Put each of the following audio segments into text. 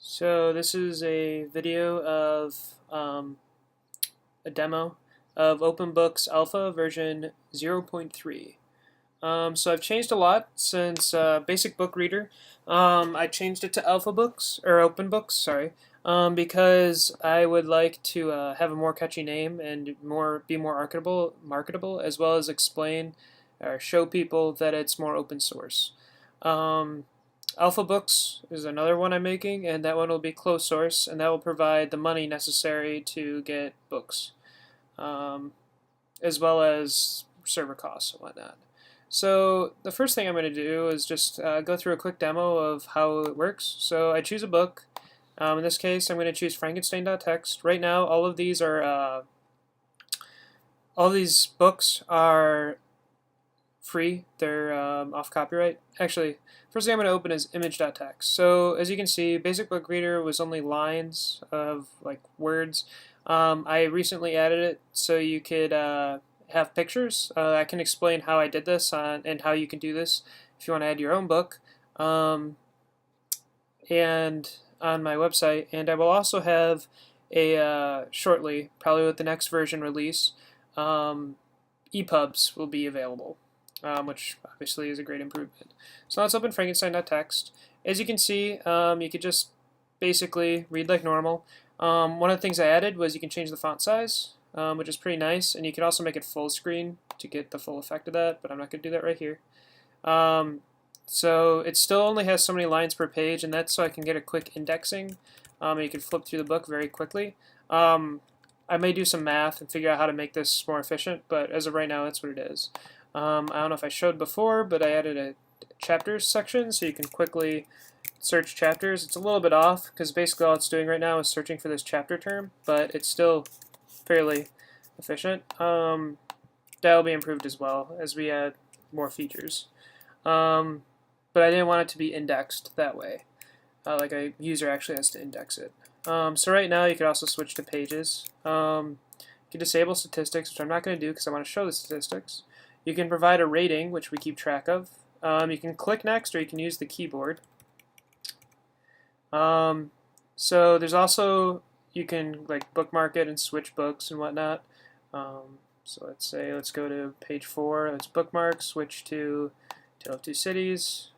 So this is a video of a demo of OpenBooks Alpha version 0.3. So I've changed a lot since BasicBookReader. I changed it to Alpha Books, or OpenBooks, sorry, because I would like to have a more catchy name and be more marketable, as well as explain or show people that it's more open source. Alpha Books is another one I'm making, and that one will be closed source, and that will provide the money necessary to get books, as well as server costs and whatnot. So the first thing I'm going to do is just go through a quick demo of how it works. So I choose a book. In this case, I'm going to choose Frankenstein.txt. Right now, all of these books are free. They're off copyright. Actually, first thing I'm going to open is image.txt. So as you can see, BasicBookReader was only lines of like words. I recently added it so you could have pictures. I can explain how I did this and how you can do this if you want to add your own book. And on my website, and I will also have a shortly, probably with the next version release, EPUBs will be available. Which obviously is a great improvement. So let's open Frankenstein.txt. As you can see, you could just basically read like normal. One of the things I added was you can change the font size, which is pretty nice, and you can also make it full screen to get the full effect of that, but I'm not going to do that right here. So it still only has so many lines per page, and that's so I can get a quick indexing. And you can flip through the book very quickly. I may do some math and figure out how to make this more efficient, but as of right now, that's what it is. I don't know if I showed before, but I added a chapters section so you can quickly search chapters. It's a little bit off because basically all it's doing right now is searching for this chapter term, but it's still fairly efficient. That'll be improved as well as we add more features. But I didn't want it to be indexed that way, like a user actually has to index it. So right now you could also switch to pages. You can disable statistics, which I'm not going to do because I want to show the statistics. You can provide a rating, which we keep track of. You can click next, or you can use the keyboard. So there's also, you can like bookmark it and switch books and whatnot. So let's go to page 4. Let's bookmark, switch to Tale of Two Cities.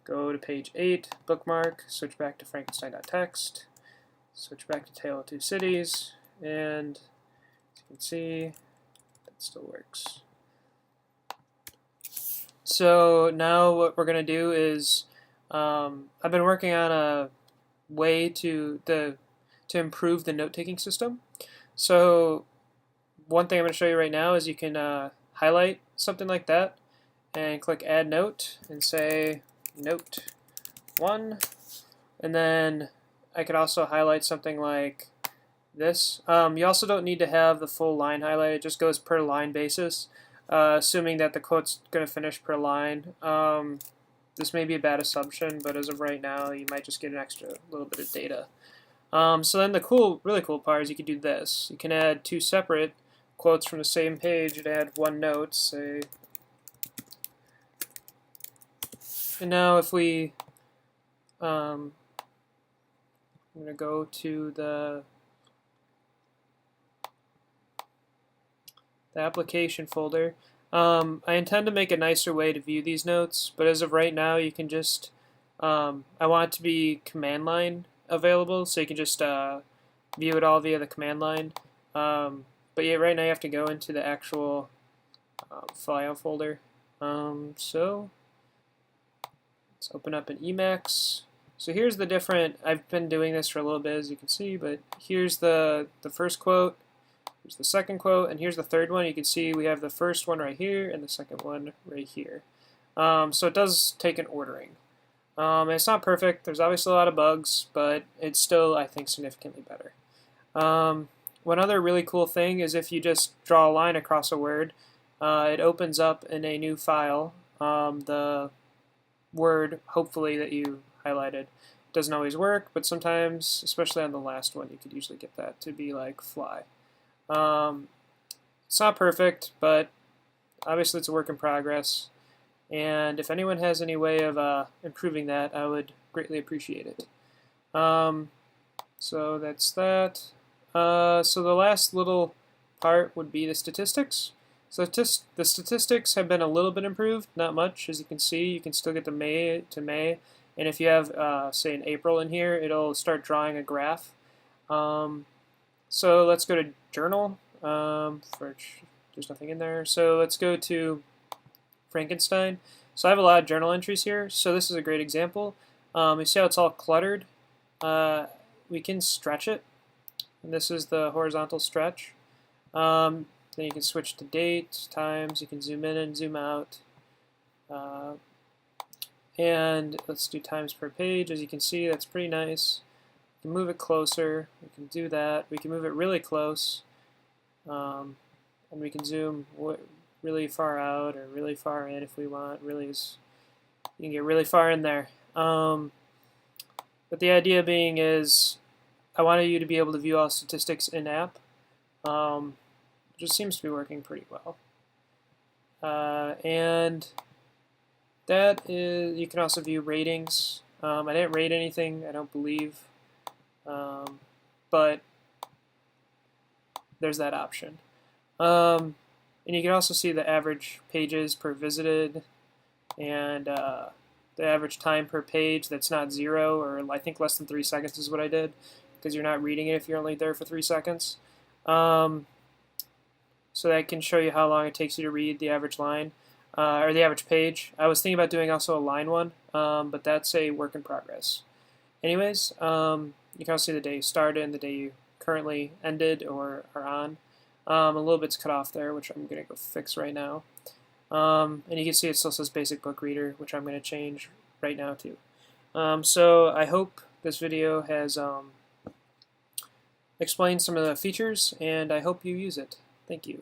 Go to page 8, bookmark, switch back to Frankenstein.txt. Switch back to Tale of Two Cities, and as you can see, that still works. So now what we're going to do is, I've been working on a way to improve the note-taking system. So one thing I'm going to show you right now is you can highlight something like that and click Add Note and say Note 1, and then I could also highlight something like this. You also don't need to have the full line highlighted, it just goes per line basis. Assuming that the quote's going to finish per line. This may be a bad assumption, but as of right now, you might just get an extra little bit of data. So then the really cool part is you can do this. You can add 2 separate quotes from the same page and add 1 note, say. And now if we, I'm going to go to the application folder. I intend to make a nicer way to view these notes, but as of right now you can just, I want it to be command line available, so you can just view it all via the command line. But yeah, right now you have to go into the actual file folder. So let's open up an Emacs. So here's the different, I've been doing this for a little bit as you can see, but here's the first quote. Here's the second quote, and here's the third one. You can see we have the first one right here and the second one right here. So it does take an ordering. And it's not perfect. There's obviously a lot of bugs, but it's still, I think, significantly better. One other really cool thing is if you just draw a line across a word, it opens up in a new file the word, hopefully, that you highlighted. It doesn't always work, but sometimes, especially on the last one, you could usually get that to be like fly. It's not perfect, but obviously it's a work in progress, and if anyone has any way of improving that, I would greatly appreciate it. So that's that. So the last little part would be the statistics. So the statistics have been a little bit improved, not much. As you can see, you can still get the May to May. And if you have, say, an April in here, it'll start drawing a graph. So let's go to journal. There's nothing in there. So let's go to Frankenstein. So I have a lot of journal entries here. So this is a great example. You see how it's all cluttered? We can stretch it. And this is the horizontal stretch. Then you can switch to date, times. You can zoom in and zoom out. And let's do times per page. As you can see, that's pretty nice. We can move it closer. We can do that. We can move it really close. And we can zoom really far out or really far in if we want. You can get really far in there. But the idea being is I wanted you to be able to view all statistics in-app. It just seems to be working pretty well. And that is, you can also view ratings. I didn't rate anything, I don't believe. But there's that option. And you can also see the average pages per visited and the average time per page that's not 0, or I think less than 3 seconds is what I did, because you're not reading it if you're only there for 3 seconds. So that can show you how long it takes you to read the average line, or the average page. I was thinking about doing also a line one, but that's a work in progress. Anyways, you can also see the day you started and the day you currently ended or are on. A little bit's cut off there, which I'm going to go fix right now. And you can see it still says BasicBookReader, which I'm going to change right now too. So I hope this video has explained some of the features, and I hope you use it. Thank you.